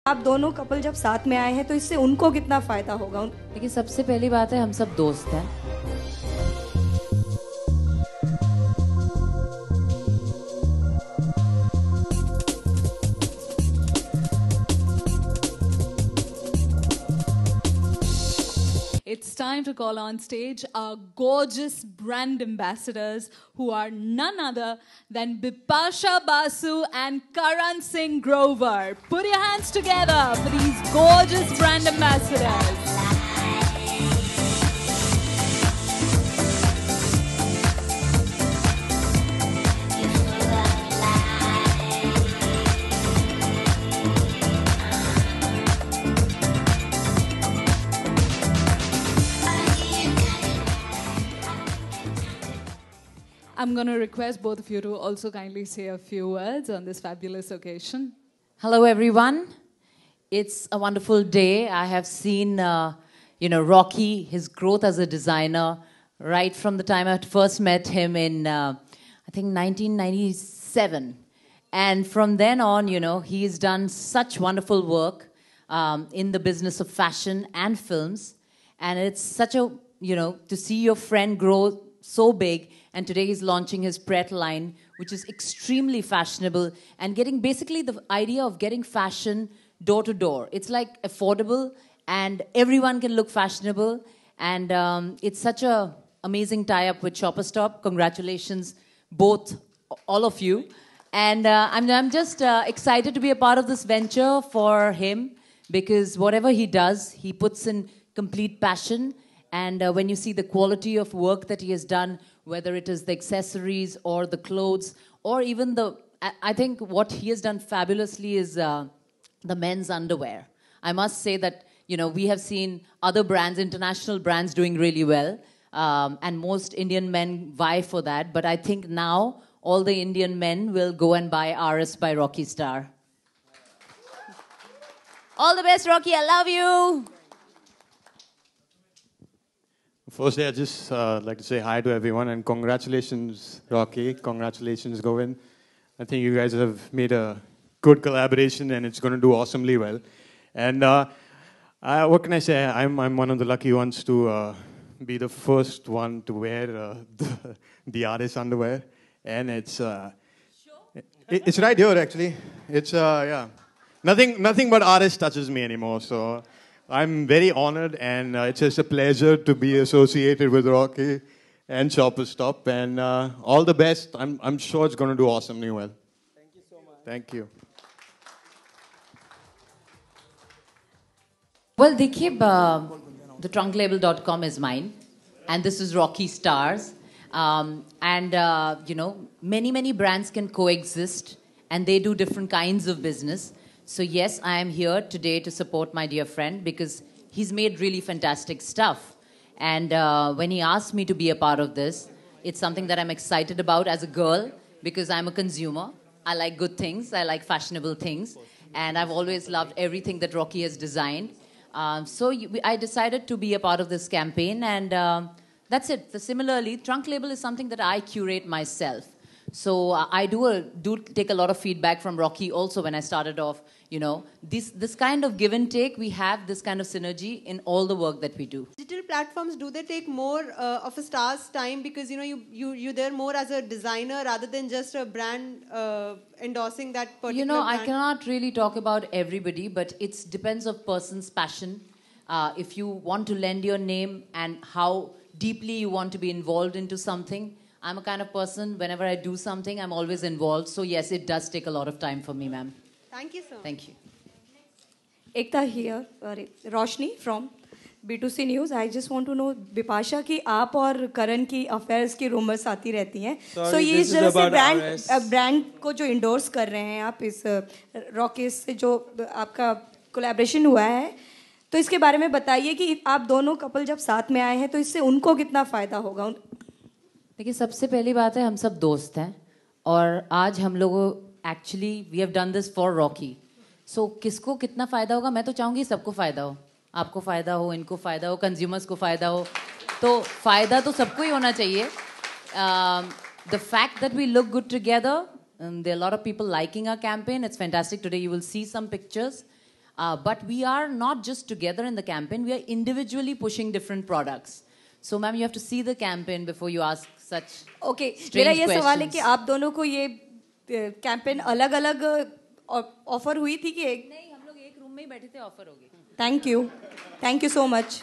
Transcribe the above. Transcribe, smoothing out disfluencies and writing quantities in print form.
आप दोनों कपल जब साथ में आए हैं तो इससे उनको कितना फायदा होगा? देखिए, सबसे पहली बात है हम सब दोस्त हैं. It's time to call on stage our gorgeous brand ambassadors who are none other than Bipasha Basu and Karan Singh Grover. Put your hands together for these gorgeous brand ambassadors. I'm going to request both of you to also kindly say a few words on this fabulous occasion. Hello, everyone. It's a wonderful day. I have seen, Rocky, his growth as a designer, right from the time I first met him in, I think, 1997. And from then on, he's done such wonderful work in the business of fashion and films. And it's such a, to see your friend grow so big. And today he's launching his Pret line, which is extremely fashionable and getting basically the idea of getting fashion door to door. It's like affordable and everyone can look fashionable. And it's such a amazing tie-up with Shopper Stop. Congratulations, all of you. And I'm just excited to be a part of this venture for him because whatever he does, he puts in complete passion. And when you see the quality of work that he has done, whether it is the accessories or the clothes or even I think what he has done fabulously is the men's underwear. I must say that, we have seen other brands, international brands doing really well. And most Indian men vie for that. But I think now all the Indian men will go and buy RS by Rocky Star. All the best, Rocky. I love you. Firstly, I'd just like to say hi to everyone and congratulations, Rocky. Congratulations, Govind. I think you guys have made a good collaboration and it's going to do awesomely well. And what can I say? I'm one of the lucky ones to be the first one to wear the artist underwear. And it's right here, actually. It's, yeah. Nothing but artist touches me anymore, so I'm very honored, and it's just a pleasure to be associated with Rocky and Shopper Stop. And all the best. I'm sure it's going to do awesomely well. Thank you so much. Thank you. Well, Dekhiye, the trunklabel.com is mine, and this is Rocky Stars. Many brands can coexist, and they do different kinds of business. So yes, I am here today to support my dear friend because he's made really fantastic stuff. And when he asked me to be a part of this, it's something that I'm excited about as a girl because I'm a consumer. I like good things. I like fashionable things. And I've always loved everything that Rocky has designed. I decided to be a part of this campaign. And that's it. Similarly, Trunk Label is something that I curate myself. So I do take a lot of feedback from Rocky also when I started off. This kind of give and take, we have this kind of synergy in all the work that we do. Digital platforms, do they take more of a star's time because you're there more as a designer rather than just a brand endorsing that particular brand? I cannot really talk about everybody, but it depends on person's passion. If you want to lend your name and how deeply you want to be involved into something. I'm a kind of person, whenever I do something, I'm always involved. So yes, it does take a lot of time for me, ma'am. Thank you, sir. Thank you. Ekta here, Roshni from B2C News. I just want to know, Bipasha की आप और करण की affairs की rumors आती रहती हैं. So ये इस तरह से brand को जो endorse कर रहे हैं आप इस Rocky से जो आपका collaboration हुआ है, तो इसके बारे में बताइए कि आप दोनों couple जब साथ में आए हैं तो इससे उनको कितना फायदा होगा? देखिए, सबसे पहली बात है हम सब दोस्त हैं और आज हम लोगों actually we have done this for Rocky. So किसको कितना फ़ायदा होगा? मैं तो चाहूँगी सबको फ़ायदा हो. आपको फ़ायदा हो, इनको फ़ायदा हो, कंज्यूमर्स को फ़ायदा हो. तो फ़ायदा तो सबको ही होना चाहिए. The fact that we look good together, there are a lot of people liking our campaign. It's fantastic. Today you will see some pictures. But we are not just together in the campaign, we are individually pushing different products. So ma'am, you have to see the campaign before you ask such Okay, मेरा ये सवाल है कि आप दोनों को ये campaign अलग-अलग ऑफर हुई थी कि एक? नहीं, हम लोग एक रूम में ही बैठे थे, ऑफर हो गई. Thank you so much.